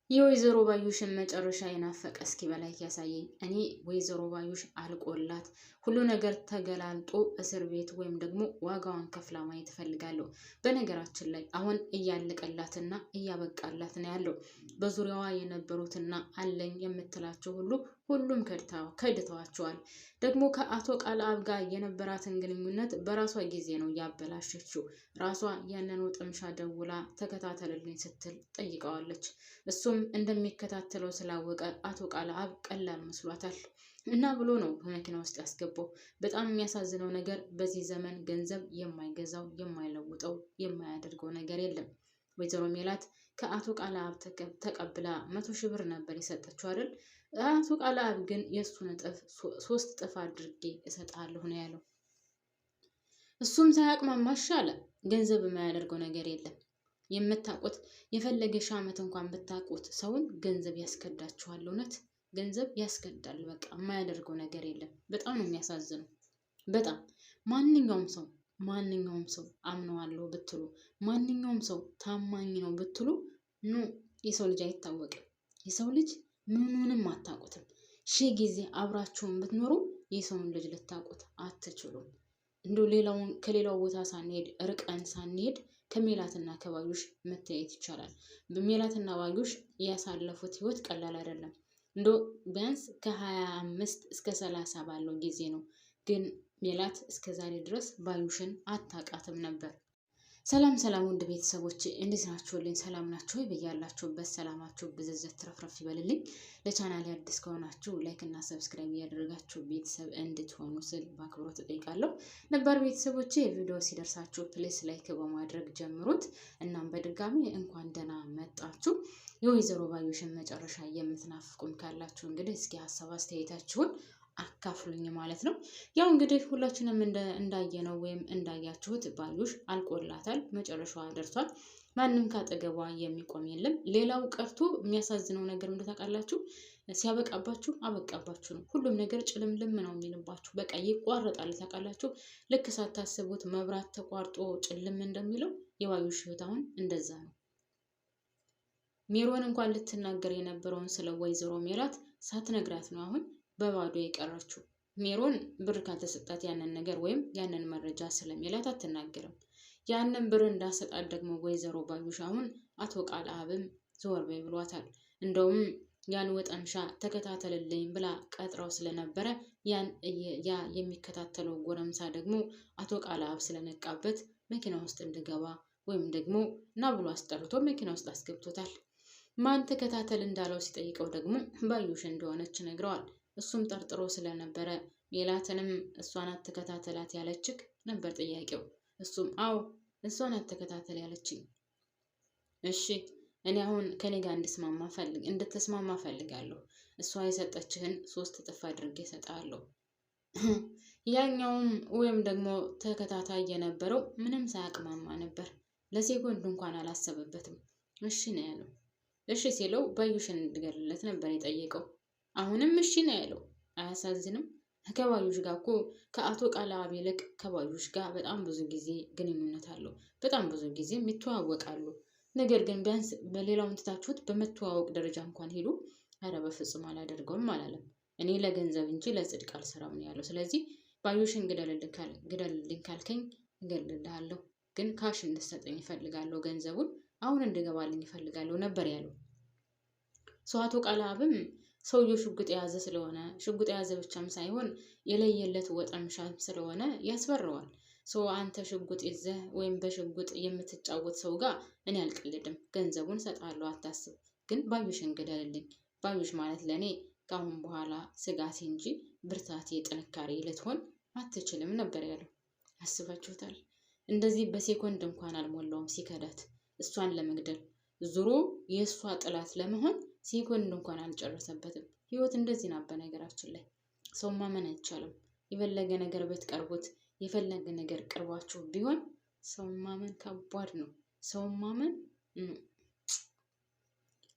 የወይዘሮ ባዩሽን መጨረሻ የናፈቀ እስኪ በላይ ያሳየኝ። እኔ ወይዘሮ ባዩሽ አልቆላት ሁሉ ነገር ተገላልጦ እስር ቤት ወይም ደግሞ ዋጋዋን ከፍላ ማየት እፈልጋለሁ። በነገራችን ላይ አሁን እያለቀላትና እያበቃላት ነው ያለው። በዙሪያዋ የነበሩትና አለኝ የምትላቸው ሁሉም ከድተዋቸዋል። ደግሞ ከአቶ ቃልአብ ጋር የነበራትን ግንኙነት በራሷ ጊዜ ነው ያበላሸችው። ራሷ ያንኑ ጥምሻ ደውላ ተከታተልልኝ ስትል ጠይቀዋለች። እሱም እንደሚከታተለው ስላወቀ አቶ ቃልአብ ቀላል መስሏታል እና ብሎ ነው በመኪና ውስጥ ያስገባው። በጣም የሚያሳዝነው ነገር በዚህ ዘመን ገንዘብ የማይገዛው የማይለውጠው የማያደርገው ነገር የለም። ወይዘሮ ሜላት ከአቶ ቃልአብ ተቀብላ 100,000 ብር ነበር የሰጠችው አይደል? አቶ ቃልአብ ግን የእሱን እጥፍ 3 እጥፍ አድርጌ እሰጥሃለሁ ነው ያለው። እሱም ሳያቅማማሽ አለ። ገንዘብ የማያደርገው ነገር የለም። የምታውቁት የፈለገ ሺህ ዓመት እንኳን ብታውቁት ሰውን ገንዘብ ያስከዳችኋል። እውነት ገንዘብ ያስከዳል። በቃ የማያደርገው ነገር የለም። በጣም ነው የሚያሳዝነው። በጣም ማንኛውም ሰው አምነዋለሁ ብትሉ፣ ማንኛውም ሰው ታማኝ ነው ብትሉ ኖ የሰው ልጅ አይታወቅም። የሰው ልጅ ምኑንም አታውቁትም። ሺህ ጊዜ አብራችሁን ብትኖሩ የሰውን ልጅ ልታውቁት አትችሉም። እንደው ከሌላው ቦታ ሳንሄድ ርቀን ሳንሄድ ከሜላትና ከባዩሽ መተያየት ይቻላል። በሜላትና ባዩሽ ያሳለፉት ህይወት ቀላል አይደለም። እንደው ቢያንስ ከ25 እስከ 30 ባለው ጊዜ ነው። ግን ሜላት እስከዛሬ ድረስ ባዩሽን አታውቃትም ነበር። ሰላም ሰላም ውድ ቤተሰቦች እንዴት ናችሁልኝ? ሰላም ናችሁ ወይ? በያላችሁበት ሰላማችሁ ብዝዝት ትረፍረፍ ይበልልኝ። ለቻናሌ አዲስ ከሆናችሁ ላይክ እና ሰብስክራይብ እያደረጋችሁ ቤተሰብ እንድትሆኑ ስል በአክብሮት እጠይቃለሁ። ነባር ቤተሰቦቼ ቪዲዮ ሲደርሳችሁ ፕሌስ ላይክ በማድረግ ጀምሩት። እናም በድጋሚ እንኳን ደህና መጣችሁ። የወይዘሮ ባዩሽን መጨረሻ የምትናፍቁም ካላችሁ እንግዲህ እስኪ ሀሳብ አስተያየታችሁን አካፍሉኝ ማለት ነው። ያው እንግዲህ ሁላችንም እንዳየነው ወይም እንዳያችሁት ባዩሽ አልቆላታል። መጨረሻዋ ደርሷል። ማንም ካጠገቧ የሚቆም የለም። ሌላው ቀርቶ የሚያሳዝነው ነገር እንደታውቃላችሁ ሲያበቃባችሁ አበቃባችሁ ነው። ሁሉም ነገር ጭልምልም ነው የሚልባችሁ። በቃ ይቋረጣል። ታውቃላችሁ ልክ ሳታስቡት መብራት ተቋርጦ ጭልም እንደሚለው የባዩሽ ህይወት አሁን እንደዛ ነው። ሜሮን እንኳን ልትናገር የነበረውን ስለ ወይዘሮ ሜላት ሳትነግራት ነው አሁን በባዶ የቀረችው። ሜሮን ብር ካልተሰጣት ያንን ነገር ወይም ያንን መረጃ ስለሜላት አትናገርም። ያንን ብር እንዳሰጣት ደግሞ ወይዘሮ ባዩሽ አሁን አቶ ቃልአብም ዘወር በይ ብሏታል። እንደውም ያን ወጠምሻ ተከታተልልኝ ብላ ቀጥረው ስለነበረ ያ የሚከታተለው ጎረምሳ ደግሞ አቶ ቃልአብ ስለነቃበት መኪና ውስጥ እንድገባ ወይም ደግሞ ና ብሎ አስጠርቶ መኪና ውስጥ አስገብቶታል። ማን ተከታተል እንዳለው ሲጠይቀው ደግሞ ባዩሽ እንደሆነች ነግረዋል። እሱም ጠርጥሮ ስለነበረ ሜላትንም እሷን አትከታተላት ያለችክ ነበር ጥያቄው። እሱም አዎ እሷን አትከታተል ያለችኝ። እሺ እኔ አሁን ከኔ ጋር እንድትስማማ ፈልጋለሁ። እሷ የሰጠችህን 3 እጥፍ አድርጌ እሰጥሃለሁ። ያኛውም ወይም ደግሞ ተከታታይ የነበረው ምንም ሳያቅማማ ነበር። ለሴኮንድ እንኳን አላሰበበትም። እሺ ነው ያለው። እሺ ሲለው ባዩሽን እንድገልለት ነበር የጠየቀው። አሁንም እሺ ነው ያለው። አያሳዝንም? ከባዩሽ ጋር እኮ ከአቶ ቃልአብ ይልቅ ከባዩሽ ጋር በጣም ብዙ ጊዜ ግንኙነት አለው። በጣም ብዙ ጊዜም ይተዋወቃሉ። ነገር ግን ቢያንስ በሌላውን ትታችሁት በመተዋወቅ ደረጃ እንኳን ሄዱ። ኧረ በፍጹም አላደርገውም አላለም። እኔ ለገንዘብ እንጂ ለጽድቅ አልሰራም ነው ያለው። ስለዚህ ባዩሽን ግደልልኝ ካልከኝ እገልልሃለሁ፣ ግን ካሽ እንድትሰጠኝ ይፈልጋለሁ፣ ገንዘቡን አሁን እንድገባልኝ ይፈልጋለሁ ነበር ያለው። አቶ ቃልአብም ሰውየው ሽጉጥ የያዘ ስለሆነ ሽጉጥ የያዘ ብቻም ሳይሆን የለየለት ወጠምሻም ስለሆነ ያስፈራዋል። አንተ ሽጉጥ ይዘህ ወይም በሽጉጥ የምትጫወት ሰው ጋር እኔ አልቀልድም፣ ገንዘቡን ሰጣለሁ፣ አታስብ፣ ግን ባዩሽን ግደልልኝ። ባዩሽ ማለት ለእኔ ከአሁን በኋላ ስጋቴ እንጂ ብርታቴ ጥንካሬ ልትሆን አትችልም ነበር ያለው። አስባችሁታል? እንደዚህ በሴኮንድ እንኳን አልሞላውም ሲከዳት እሷን ለመግደል ዙሮ የእሷ ጥላት ለመሆን ሴኮንድ እንኳን አልጨረሰበትም። ህይወት እንደዚህ ናት። በነገራችን ላይ ሰው ማመን አይቻልም። የፈለገ ነገር ብትቀርቡት፣ የፈለገ ነገር ቅርባችሁ ቢሆን ሰው ማመን ከባድ ነው። ሰው ማመን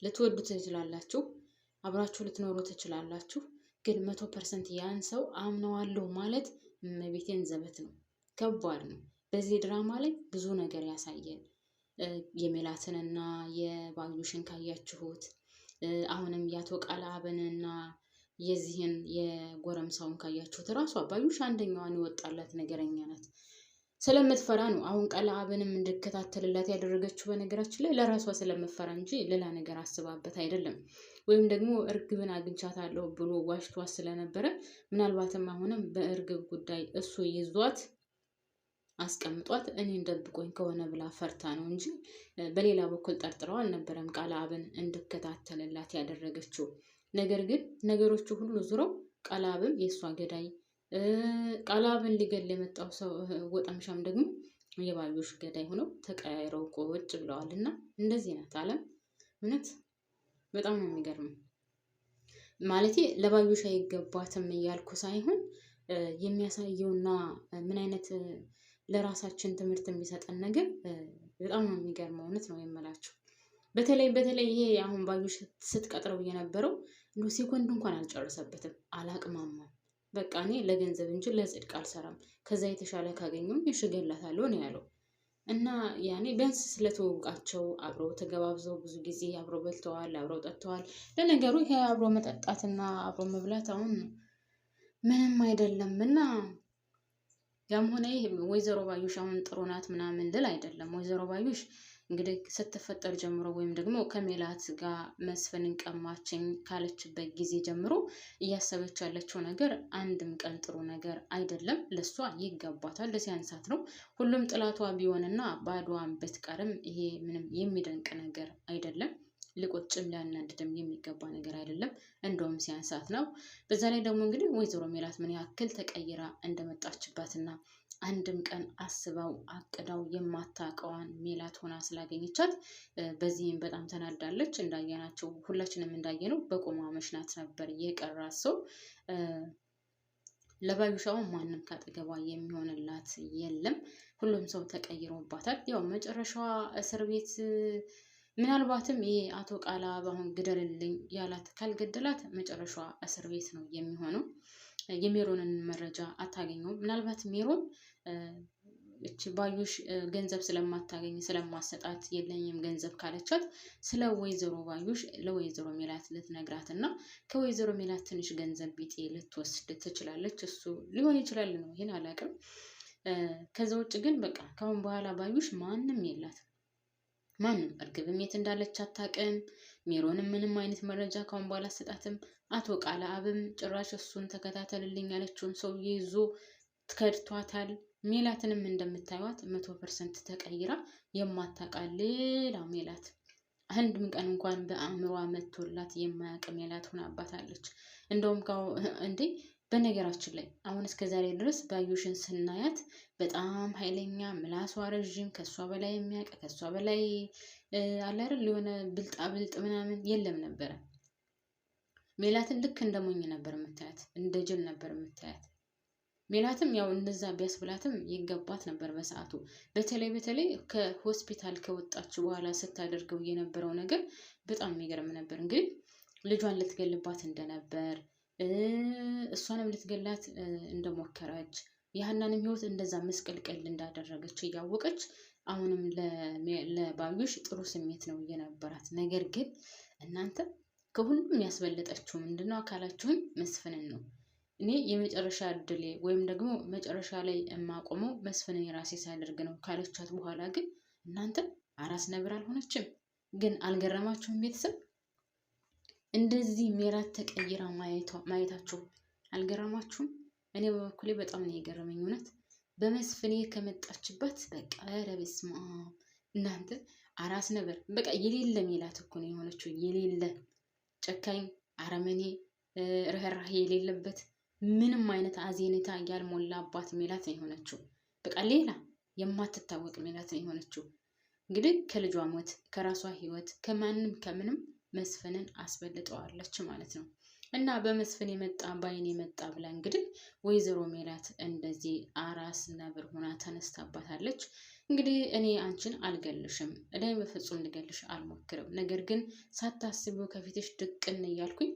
ልትወዱ ትችላላችሁ፣ አብራችሁ ልትኖሩ ትችላላችሁ። ግን 100% ያን ሰው አምነዋለሁ ማለት እመቤቴን ዘበት ነው። ከባድ ነው። በዚህ ድራማ ላይ ብዙ ነገር ያሳየን። የሜላትንና የባዩሽን ካያችሁት አሁንም ያቶ ቃልአብንና የዚህን የጎረምሳውን ካያችሁት ራሷ ባዩሽ አንደኛዋን ይወጣላት ነገረኛ ናት። ስለምትፈራ ነው አሁን ቃልአብንም እንድከታተልላት ያደረገችው። በነገራችን ላይ ለራሷ ስለምትፈራ እንጂ ሌላ ነገር አስባበት አይደለም። ወይም ደግሞ እርግብን አግኝቻታለሁ ብሎ ዋሽቷት ስለነበረ ምናልባትም አሁንም በእርግብ ጉዳይ እሱ ይዟት አስቀምጧት እኔን ደብቆኝ ከሆነ ብላ ፈርታ ነው እንጂ በሌላ በኩል ጠርጥረው አልነበረም ቃልአብን እንድከታተልላት ያደረገችው። ነገር ግን ነገሮቹ ሁሉ ዙረው ቃልአብም የእሷ ገዳይ፣ ቃልአብን ሊገል የመጣው ሰው ወጠምሻም ደግሞ የባዩሽ ገዳይ ሆነው ተቀያይረው ቁጭ ብለዋል። እና እንደዚህ ናት አለም። እውነት በጣም ነው የሚገርመው። ማለቴ ለባዩሽ አይገባትም እያልኩ ሳይሆን የሚያሳየውና ምን አይነት ለራሳችን ትምህርት የሚሰጠን ነገር በጣም ነው የሚገርመው። እውነት ነው የምላቸው። በተለይ ይሄ አሁን ባዩሽ ስትቀጥረው የነበረው እንዶ ሴኮንድ እንኳን አልጨረሰበትም፣ አላቅማማም። በቃ እኔ ለገንዘብ እንጂ ለጽድቅ አልሰራም፣ ከዛ የተሻለ ካገኘው እገላታለሁ ነው ያለው። እና ያኔ ቢያንስ ስለተወቃቸው አብረው ተገባብዘው ብዙ ጊዜ አብረው በልተዋል፣ አብረው ጠጥተዋል። ለነገሩ ይሄ አብሮ መጠጣትና አብሮ መብላት አሁን ምንም አይደለም። እና ያም ሆነ ይህ ወይዘሮ ባዩሽ አሁን ጥሩ ናት ምናምን ልል አይደለም። ወይዘሮ ባዩሽ እንግዲህ ስትፈጠር ጀምሮ ወይም ደግሞ ከሜላት ጋር መስፍንን ቀማችኝ ካለችበት ጊዜ ጀምሮ እያሰበች ያለችው ነገር አንድም ቀን ጥሩ ነገር አይደለም። ለሷ ይገባታል፣ ለሲያንሳት ነው። ሁሉም ጥላቷ ቢሆንና ባዷን ብትቀርም ይሄ ምንም የሚደንቅ ነገር አይደለም። ሊቆጭም ሊያናድድም የሚገባ ነገር አይደለም። እንደውም ሲያንሳት ነው። በዛ ላይ ደግሞ እንግዲህ ወይዘሮ ሜላት ምን ያክል ተቀይራ እንደመጣችባትና አንድም ቀን አስባው አቅዳው የማታውቀዋን ሜላት ሆና ስላገኘቻት በዚህም በጣም ተናዳለች። እንዳየናቸው ሁላችንም እንዳየነው በቁማ መሽናት ነበር የቀራት ሰው። ለባዩሻው ማንም ካጠገቧ የሚሆንላት የለም። ሁሉም ሰው ተቀይሮባታል። ያው መጨረሻዋ እስር ቤት ምናልባትም ይሄ አቶ ቃልአብ አሁን ግደልልኝ ያላት ካልገደላት መጨረሻዋ እስር ቤት ነው የሚሆነው። የሜሮንን መረጃ አታገኘውም። ምናልባት ሜሮን እቺ ባዩሽ ገንዘብ ስለማታገኝ ስለማሰጣት የለኝም ገንዘብ ካለቻት ስለ ወይዘሮ ባዩሽ ለወይዘሮ ሜላት ልትነግራት እና ከወይዘሮ ሜላት ትንሽ ገንዘብ ቢጤ ልትወስድ ትችላለች። እሱ ሊሆን ይችላል ነው፣ ይሄን አላውቅም። ከዛ ውጭ ግን በቃ ካሁን በኋላ ባዩሽ ማንም የላት፣ ማንም። እርግብም የት እንዳለች አታውቅም። ሜሮንም ምንም አይነት መረጃ ካሁን በኋላ አሰጣትም። አቶ ቃልአብም ጭራሽ እሱን ተከታተልልኝ ያለችውን ሰውዬ ይዞ ትከድቷታል። ሜላትንም እንደምታዩት 100% ተቀይራ የማታውቃት ሌላ ሜላት፣ አንድም ቀን እንኳን በአእምሯ መጥቶላት የማያውቅ ሜላት ሆናባታለች። እንደውም እንዴ በነገራችን ላይ አሁን እስከዛሬ ድረስ ባዩሽን ስናያት በጣም ኃይለኛ፣ ምላሷ ረዥም፣ ከሷ በላይ የሚያውቅ ከሷ በላይ አለ አይደል የሆነ ብልጣ ብልጥ ምናምን የለም ነበረ። ሜላትን ልክ እንደሞኝ ነበር የምታያት፣ እንደ ጅል ነበር የምታያት። ሜላትም ያው እንደዛ ቢያስብላትም ይገባት ነበር በሰዓቱ። በተለይ ከሆስፒታል ከወጣች በኋላ ስታደርገው የነበረው ነገር በጣም የሚገርም ነበር። እንግዲህ ልጇን ልትገልባት እንደነበር፣ እሷንም ልትገላት እንደሞከረች፣ የሀናንም ህይወት እንደዛ መስቀልቀል እንዳደረገች እያወቀች አሁንም ለባዩሽ ጥሩ ስሜት ነው የነበራት። ነገር ግን እናንተ ከሁሉም ያስበለጠችው ምንድነው አካላችሁን መስፍንን ነው። እኔ የመጨረሻ እድሌ ወይም ደግሞ መጨረሻ ላይ የማቆመው መስፍንን የራሴ ሳያደርግ ነው ካለቻት በኋላ ግን እናንተ አራስ ነብር አልሆነችም። ግን አልገረማችሁም? ቤተሰብ እንደዚህ ሜላት ተቀይራ ማየታችሁ አልገረማችሁም? እኔ በበኩሌ በጣም ነው የገረመኝ። እውነት በመስፍኔ ከመጣችበት በቃ ኧረ በስመ አብ እናንተ አራስ ነብር በቃ የሌለ ሜላት እኮ ነው የሆነችው። የሌለ ጨካኝ፣ አረመኔ፣ ርህራሄ የሌለበት ምንም አይነት አዜኔታ ያልሞላባት ሜላት ነው የሆነችው። በቃ ሌላ የማትታወቅ ሜላት ነው የሆነችው። እንግዲህ ከልጇ ሞት፣ ከራሷ ህይወት፣ ከምንም መስፍንን አስበልጠዋለች ማለት ነው። እና በመስፍን የመጣ ባይን የመጣ ብላ እንግዲህ ወይዘሮ ሜላት እንደዚህ አራስ ነብር ሆና ተነስታባታለች። እንግዲህ እኔ አንቺን አልገልሽም፣ እኔ በፍጹም ልገልሽ አልሞክርም። ነገር ግን ሳታስቢው ከፊትሽ ድቅን እያልኩኝ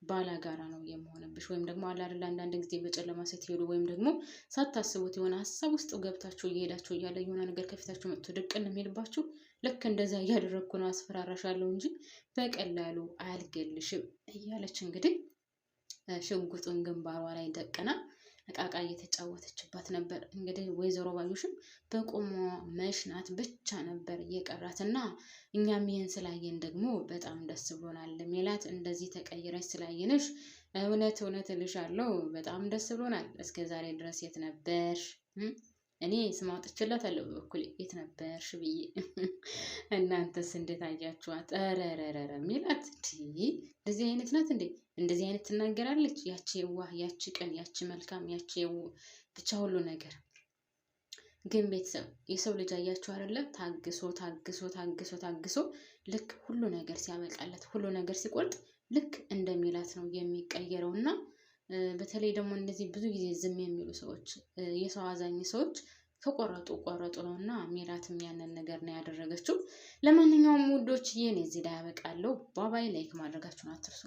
ባላጋራ ነው የምሆንብሽ። ወይም ደግሞ አላደላ አንዳንድ ጊዜ በጨለማ ስትሄዱ ወይም ደግሞ ሳታስቡት የሆነ ሀሳብ ውስጥ ገብታችሁ እየሄዳችሁ እያለ የሆነ ነገር ከፊታችሁ መጥቶ ድቅን የሚልባችሁ ልክ እንደዛ እያደረግኩ ነው አስፈራራሻለሁ እንጂ በቀላሉ አልገልሽም እያለች እንግዲህ ሽጉጡን ግንባሯ ላይ ደቅና እቃቃ እየተጫወተችባት ነበር። እንግዲህ ወይዘሮ ባዩሽም በቁሟ መሽናት ብቻ ነበር እየቀራትና እኛም ይህን ስላየን ደግሞ በጣም ደስ ብሎናል። ሜላት እንደዚህ ተቀይረሽ ስላየንሽ እውነት እልሻለሁ በጣም ደስ ብሎናል። እስከ ዛሬ ድረስ የት ነበርሽ? እኔ ስም አውጥቼላታለሁ በበኩሌ የት ነበርሽ ብዬ። እናንተስ እንዴት አያችኋት? ረረረረ ሜላት እንደዚህ አይነት ናት እንዴ? እንደዚህ አይነት ትናገራለች? ያቺ የዋህ፣ ያቺ ቅን፣ ያቺ መልካም፣ ያቺ ብቻ ሁሉ ነገር። ግን ቤተሰብ የሰው ልጅ አያችሁ አይደለም? ታግሶ ታግሶ ታግሶ ታግሶ ልክ ሁሉ ነገር ሲያበቃለት፣ ሁሉ ነገር ሲቆርጥ ልክ እንደ ሜላት ነው የሚቀየረው። እና በተለይ ደግሞ እንደዚህ ብዙ ጊዜ ዝም የሚሉ ሰዎች፣ የሰው አዛኝ ሰዎች ከቆረጡ ቆረጡ ነው። እና ሜላትም ያንን ነገር ነው ያደረገችው። ለማንኛውም ውዶች እኔ እዚህ ላይ ያበቃለሁ። ባባይ ላይክ ማድረጋችሁን አትርሱ።